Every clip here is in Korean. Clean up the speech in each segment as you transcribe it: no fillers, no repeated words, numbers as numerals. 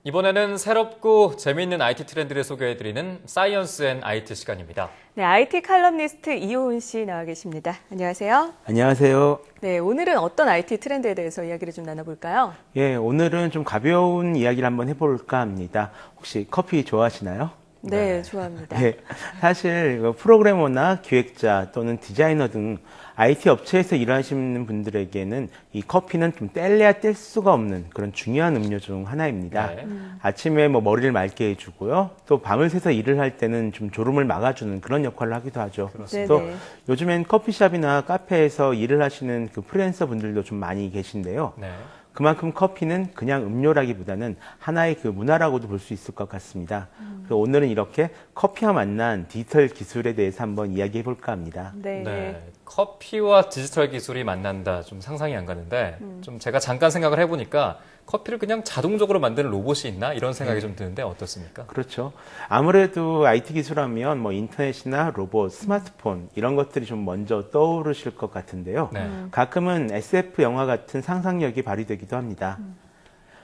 이번에는 새롭고 재미있는 IT 트렌드를 소개해드리는 사이언스 앤 IT 시간입니다. 네, IT 칼럼니스트 이호은 씨 나와 계십니다. 안녕하세요. 안녕하세요. 네, 오늘은 어떤 IT 트렌드에 대해서 이야기를 좀 나눠볼까요? 예, 오늘은 좀 가벼운 이야기를 한번 해볼까 합니다. 혹시 커피 좋아하시나요? 네, 좋아합니다. 예, 사실 프로그래머나 기획자 또는 디자이너 등 IT 업체에서 일하시는 분들에게는 이 커피는 좀 뗄래야 뗄 수가 없는 그런 중요한 음료 중 하나입니다. 네. 아침에 머리를 맑게 해주고요. 또 밤을 새서 일을 할 때는 좀 졸음을 막아주는 그런 역할을 하기도 하죠. 그렇습니다. 또 네네. 요즘엔 커피숍이나 카페에서 일을 하시는 그 프리랜서 분들도 좀 많이 계신데요. 네. 그만큼 커피는 그냥 음료라기보다는 하나의 그 문화라고도 볼 수 있을 것 같습니다. 그래서 오늘은 이렇게 커피와 만난 디지털 기술에 대해서 한번 이야기해 볼까 합니다. 네. 네. 커피와 디지털 기술이 만난다. 좀 상상이 안 가는데, 좀 제가 잠깐 생각을 해보니까 커피를 그냥 자동적으로 만드는 로봇이 있나? 이런 생각이 좀 드는데 어떻습니까? 그렇죠. 아무래도 IT 기술하면 인터넷이나 로봇, 스마트폰 이런 것들이 좀 먼저 떠오르실 것 같은데요. 네. 가끔은 SF 영화 같은 상상력이 발휘되기도 합니다.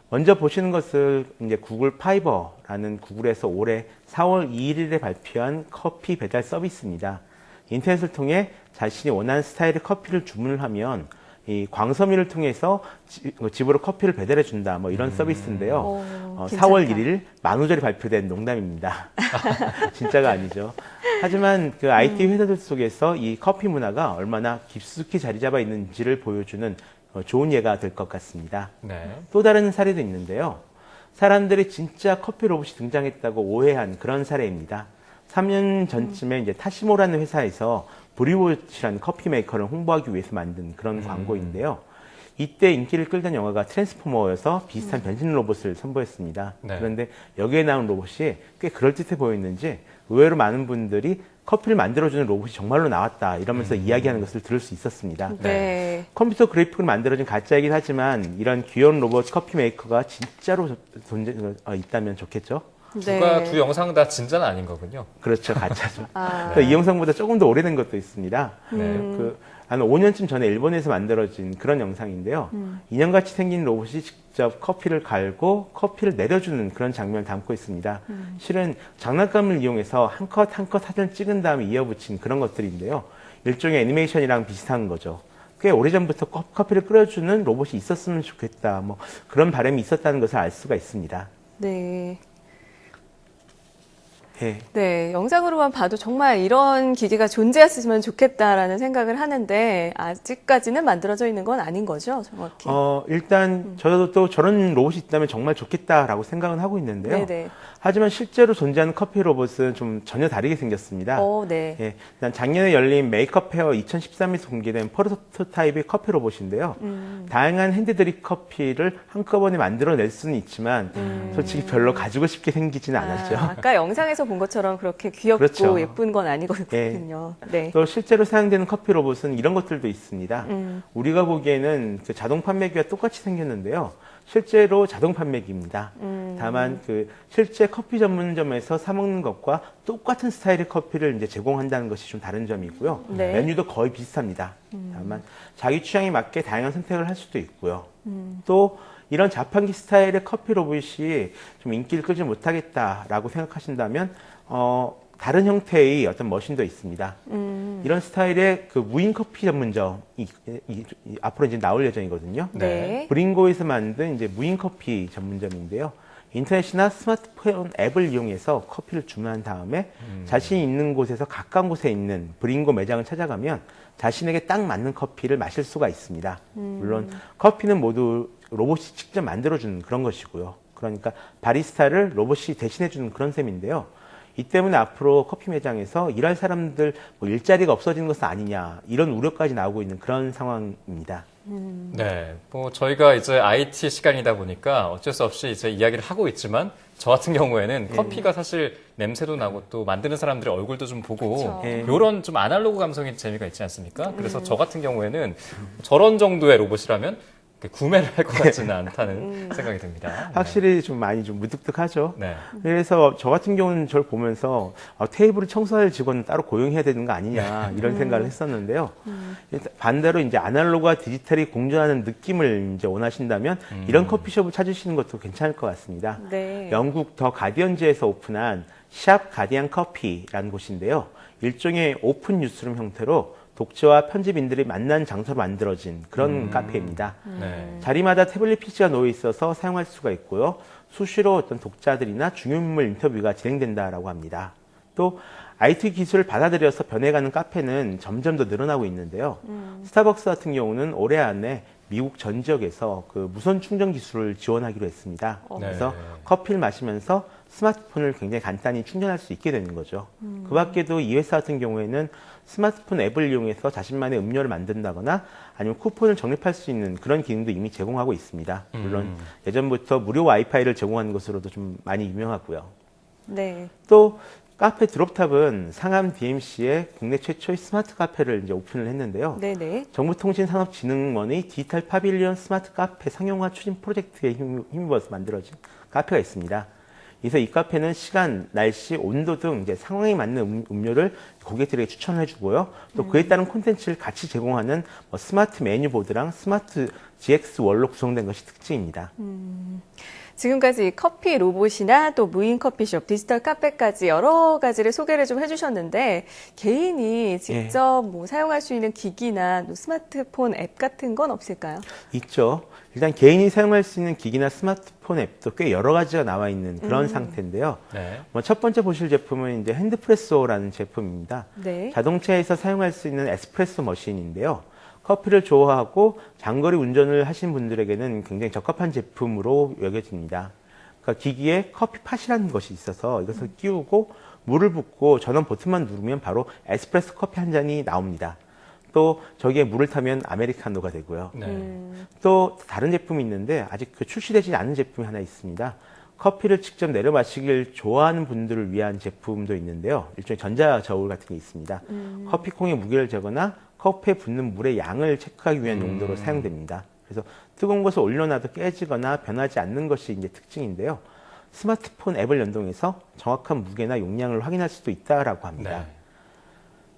먼저 보시는 것을 이제 구글 파이버라는 구글에서 올해 4월 2일에 발표한 커피 배달 서비스입니다. 인터넷을 통해 자신이 원하는 스타일의 커피를 주문을 하면 이 광섬유를 통해서 집으로 커피를 배달해 준다. 이런 서비스인데요. 괜찮다. 4월 1일 만우절에 발표된 농담입니다. 진짜가 아니죠. 하지만 그 IT 회사들 속에서 이 커피 문화가 얼마나 깊숙이 자리 잡아 있는지를 보여주는 좋은 예가 될 것 같습니다. 네. 또 다른 사례도 있는데요. 사람들이 진짜 커피 로봇이 등장했다고 오해한 그런 사례입니다. 3년 전쯤에 이제 타시모라는 회사에서 브리오치라는 커피 메이커를 홍보하기 위해서 만든 그런 광고인데요. 이때 인기를 끌던 영화가 트랜스포머여서 비슷한 변신 로봇을 선보였습니다. 네. 그런데 여기에 나온 로봇이 꽤 그럴듯해 보였는지 의외로 많은 분들이 커피를 만들어주는 로봇이 정말로 나왔다 이러면서 이야기하는 것을 들을 수 있었습니다. 네. 컴퓨터 그래픽으로 만들어진 가짜이긴 하지만 이런 귀여운 로봇 커피 메이커가 진짜로 있다면 좋겠죠? 두 영상 다 진짜는 아닌 거군요. 그렇죠. 가짜죠. 아. 이 영상보다 조금 더 오래된 것도 있습니다. 네. 한 5년쯤 전에 일본에서 만들어진 그런 영상인데요. 인형같이 생긴 로봇이 직접 커피를 갈고 커피를 내려주는 그런 장면을 담고 있습니다. 실은 장난감을 이용해서 한 컷 한 컷 사진을 찍은 다음에 이어붙인 그런 것들인데요. 일종의 애니메이션이랑 비슷한 거죠. 꽤 오래전부터 커피를 끓여주는 로봇이 있었으면 좋겠다. 그런 바람이 있었다는 것을 알 수가 있습니다. 네. 예. 네, 영상으로만 봐도 정말 이런 기계가 존재했으면 좋겠다라는 생각을 하는데 아직까지는 만들어져 있는 건 아닌 거죠, 정확히. 일단 저도 또 저런 로봇이 있다면 정말 좋겠다라고 생각은 하고 있는데요. 네네. 하지만 실제로 존재하는 커피 로봇은 좀 전혀 다르게 생겼습니다. 네. 예, 일단 작년에 열린 메이크업 페어 2013에서 공개된 프로토타입의 커피 로봇인데요. 다양한 핸드드립 커피를 한꺼번에 만들어낼 수는 있지만 솔직히 별로 가지고 싶게 생기지는 않았죠. 아까 영상에서 본 것처럼 그렇게 귀엽고 그렇죠. 예쁜 건 아니거든요. 네. 또 실제로 사용되는 커피 로봇은 이런 것들도 있습니다. 우리가 보기에는 그 자동 판매기와 똑같이 생겼는데요. 실제로 자동 판매기입니다. 다만 그 실제 커피 전문점에서 사 먹는 것과 똑같은 스타일의 커피를 이제 제공한다는 것이 좀 다른 점이고요. 네. 메뉴도 거의 비슷합니다. 다만 자기 취향에 맞게 다양한 선택을 할 수도 있고요. 또 이런 자판기 스타일의 커피 로봇이 좀 인기를 끌지 못하겠다라고 생각하신다면 다른 형태의 어떤 머신도 있습니다. 이런 스타일의 그 무인 커피 전문점이 앞으로 이제 나올 예정이거든요. 네. 브링고에서 만든 이제 무인 커피 전문점인데요. 인터넷이나 스마트폰 앱을 이용해서 커피를 주문한 다음에 자신이 있는 곳에서 가까운 곳에 있는 브링고 매장을 찾아가면 자신에게 딱 맞는 커피를 마실 수가 있습니다. 물론 커피는 모두 로봇이 직접 만들어주는 그런 것이고요. 그러니까 바리스타를 로봇이 대신해주는 그런 셈인데요. 이 때문에 앞으로 커피 매장에서 일할 사람들 일자리가 없어지는 것은 아니냐 이런 우려까지 나오고 있는 그런 상황입니다. 네. 저희가 이제 IT 시간이다 보니까 어쩔 수 없이 이제 이야기를 하고 있지만 저 같은 경우에는 커피가 사실 냄새도 나고 또 만드는 사람들의 얼굴도 좀 보고 이런 좀 아날로그 감성의 재미가 있지 않습니까? 그래서 저 같은 경우에는 저런 정도의 로봇이라면 구매를 할 것 같지는 않다는 생각이 듭니다. 확실히 좀 많이 좀 무뚝뚝하죠. 네. 그래서 저 같은 경우는 저를 보면서 테이블을 청소할 직원은 따로 고용해야 되는 거 아니냐 이런 생각을 했었는데요. 반대로 이제 아날로그와 디지털이 공존하는 느낌을 이제 원하신다면 이런 커피숍을 찾으시는 것도 괜찮을 것 같습니다. 네. 영국 더 가디언즈에서 오픈한 샵 가디언 커피라는 곳인데요. 일종의 오픈 뉴스룸 형태로 독자와 편집인들이 만난 장소로 만들어진 그런 카페입니다. 네. 자리마다 태블릿 PC가 놓여 있어서 사용할 수가 있고요. 수시로 어떤 독자들이나 중요인물 인터뷰가 진행된다라고 합니다. 또 IT 기술을 받아들여서 변해가는 카페는 점점 더 늘어나고 있는데요. 스타벅스 같은 경우는 올해 안에 미국 전 지역에서 그 무선 충전 기술을 지원하기로 했습니다. 그래서 커피를 마시면서 스마트폰을 굉장히 간단히 충전할 수 있게 되는 거죠. 그 밖에도 이 회사 같은 경우에는 스마트폰 앱을 이용해서 자신만의 음료를 만든다거나 아니면 쿠폰을 적립할 수 있는 그런 기능도 이미 제공하고 있습니다. 물론 예전부터 무료 와이파이를 제공하는 것으로도 좀 많이 유명하고요. 네. 또 카페 드롭탑은 상암 DMC의 국내 최초의 스마트 카페를 이제 오픈을 했는데요. 네네. 정보통신산업진흥원의 디지털 파빌리온 스마트 카페 상용화 추진 프로젝트에 힘입어서 만들어진 카페가 있습니다. 그래서 이 카페는 시간, 날씨, 온도 등 이제 상황에 맞는 음료를 고객들에게 추천을 해주고요. 또 그에 따른 콘텐츠를 같이 제공하는 스마트 메뉴보드랑 스마트 GX 월로 구성된 것이 특징입니다. 지금까지 커피 로봇이나 또 무인 커피숍, 디지털 카페까지 여러 가지를 소개를 좀 해주셨는데 개인이 직접 뭐 사용할 수 있는 기기나 또 스마트폰 앱 같은 건 없을까요? 있죠. 일단 개인이 사용할 수 있는 기기나 스마트폰 앱도 꽤 여러 가지가 나와 있는 그런 상태인데요. 네. 첫 번째 보실 제품은 이제 핸드프레소라는 제품입니다. 네. 자동차에서 사용할 수 있는 에스프레소 머신인데요. 커피를 좋아하고 장거리 운전을 하신 분들에게는 굉장히 적합한 제품으로 여겨집니다. 그러니까 기기에 커피팟이라는 것이 있어서 이것을 끼우고 물을 붓고 전원 버튼만 누르면 바로 에스프레소 커피 한 잔이 나옵니다. 또 저기에 물을 타면 아메리카노가 되고요. 네. 또 다른 제품이 있는데 아직 출시되지 않은 제품이 하나 있습니다. 커피를 직접 내려 마시길 좋아하는 분들을 위한 제품도 있는데요. 일종의 전자 저울 같은 게 있습니다. 커피콩의 무게를 재거나 커피에 붓는 물의 양을 체크하기 위한 용도로 사용됩니다. 그래서 뜨거운 것을 올려놔도 깨지거나 변하지 않는 것이 이제 특징인데요. 스마트폰 앱을 연동해서 정확한 무게나 용량을 확인할 수도 있다라고 합니다. 네.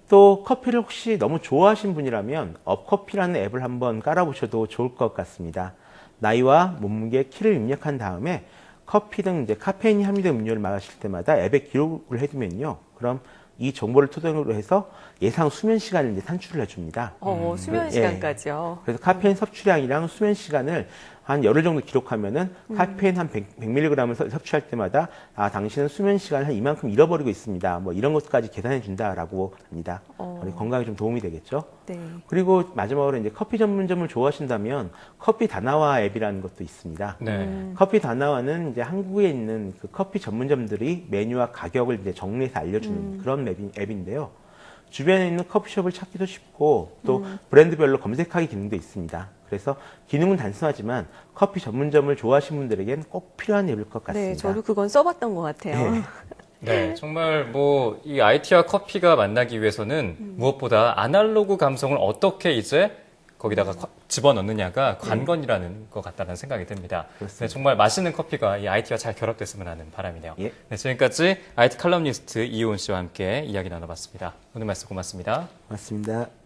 또 커피를 혹시 너무 좋아하신 분이라면 업커피라는 앱을 한번 깔아보셔도 좋을 것 같습니다. 나이와 몸무게, 키를 입력한 다음에 커피 등 이제 카페인이 함유된 음료를 마실 때마다 앱에 기록을 해두면요. 그럼 이 정보를 토대로 해서 예상 수면 시간을 이제 산출을 해줍니다. 수면 시간까지요. 그래서 카페인 섭취량이랑 수면 시간을 한 열흘 정도 기록하면은 카페인 한 100mg을 섭취할 때마다 당신은 수면 시간을 한 이만큼 잃어버리고 있습니다. 뭐 이런 것까지 계산해 준다라고 합니다. 우리 건강에 좀 도움이 되겠죠. 네. 그리고 마지막으로 이제 커피 전문점을 좋아하신다면 커피 다나와 앱이라는 것도 있습니다. 네. 커피 다나와는 이제 한국에 있는 그 커피 전문점들이 메뉴와 가격을 이제 정리해서 알려주는 그런 앱인데요. 주변에 있는 커피숍을 찾기도 쉽고 또 브랜드별로 검색하기 기능도 있습니다. 그래서 기능은 단순하지만 커피 전문점을 좋아하시는 분들에겐 꼭 필요한 앱일 것 같습니다. 네, 저도 그건 써봤던 것 같아요. 네. 네, 정말 뭐 이 IT와 커피가 만나기 위해서는 무엇보다 아날로그 감성을 어떻게 이제 거기다가 집어넣느냐가 관건이라는 것 같다는 생각이 듭니다. 네, 정말 맛있는 커피가 이 IT와 잘 결합됐으면 하는 바람이네요. 예. 네, 지금까지 IT 칼럼니스트 이효은 씨와 함께 이야기 나눠봤습니다. 오늘 말씀 고맙습니다. 맞습니다.